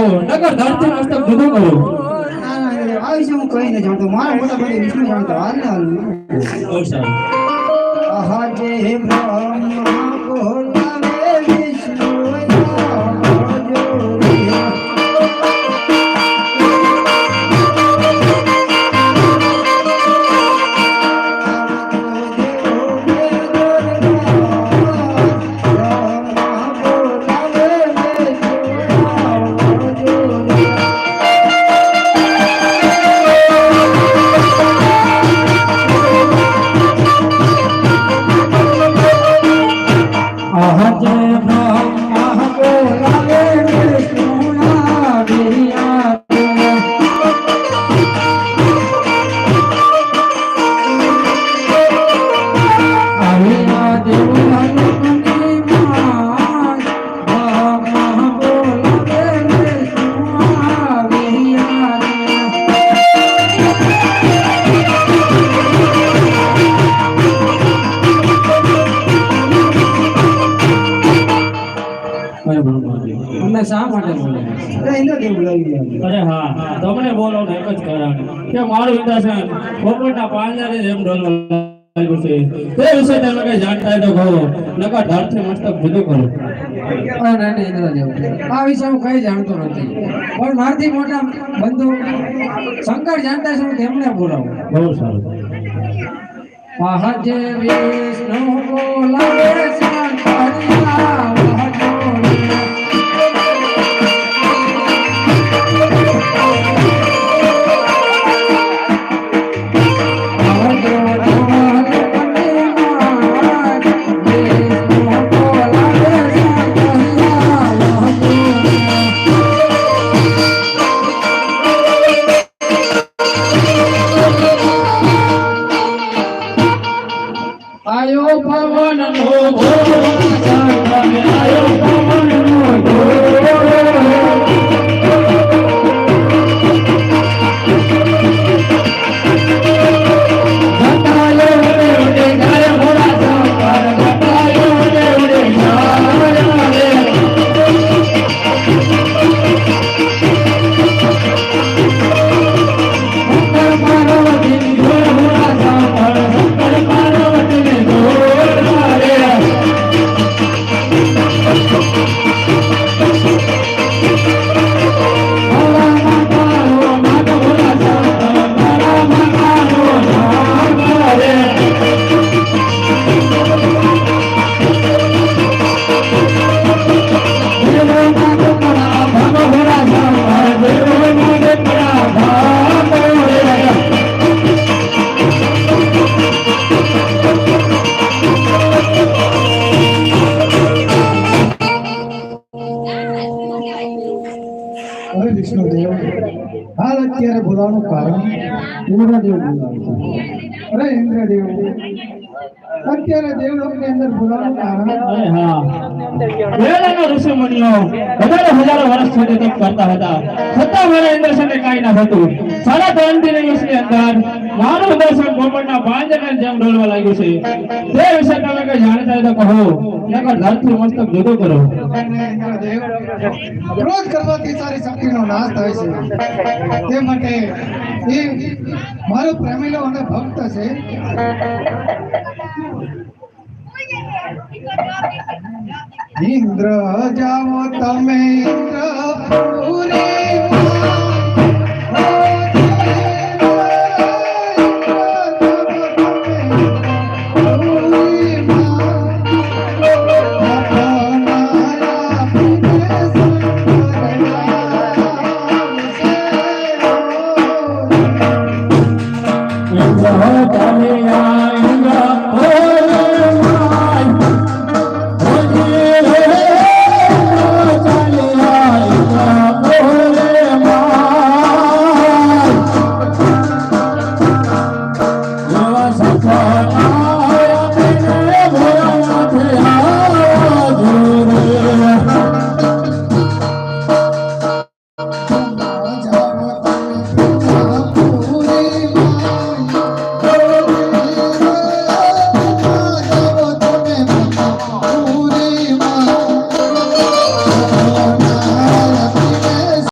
કહો નકર ધરતી મસ્તક જુદું કરો. આ વિશે હું કહીને જાણતો મારા મોટા ભાઈ વિષ્ણુ જાણતો હાલ ને હાલ બહુ સારું. આહા જે બ્રહ્મા બોલાવે વિષ્ણુ શા માટે બોલે? અરે હા તમને બોલો ને એક જ કારણ કે મારું ઇન્દ્રસન પોપટના પાંજરે જેમ ઢોલવા લાગ્યું છે. તે વિશે તમે કઈ જાણતા હોય તો કહો નકર ધરતી મસ્તક જુદું કરો. આ વિશે હું કઈ જાણતો નથી પણ મારથી મોટા બંધુ શંકર જાણતા છે તેમને બોલાવું. બહુ સારું. મહાજે વિષ્ણુ બોલાવે શંકરિયા આયો પવન નો આયો પવન નો હાલ અત્યારે બોલાવાનું કારણ ઇન્દ્રદેવ બોલાવે છે. અરે ઇન્દ્રદેવ અત્યારે દેવલોકની અંદર બોલાવાનું કારણ અરે હા પહેલાના ઋષિ મુનિઓ હજારો વર્ષ સુધી તપ કરતા હતા છતાં મારા ઇન્દ્રસને કાંઈ ના થતું. 3.5 વર્ષની અંદર મારું દર્શન પોપટના પાંજરે જેમ ઢોલવા લાગ્યું છે. તે વિશે તમે કઈ જાણતા હોય તો કહો નકર ધરતી મસ્તક જુદું કરો. ક્રોધ કરવાથી સારી શક્તિનો નાશ થાય છે. તે માટે એ મારો પ્રેમીલો અને ભક્ત છે. ઇન્દ્ર જાઓ તમે ઇન્દ્રપુર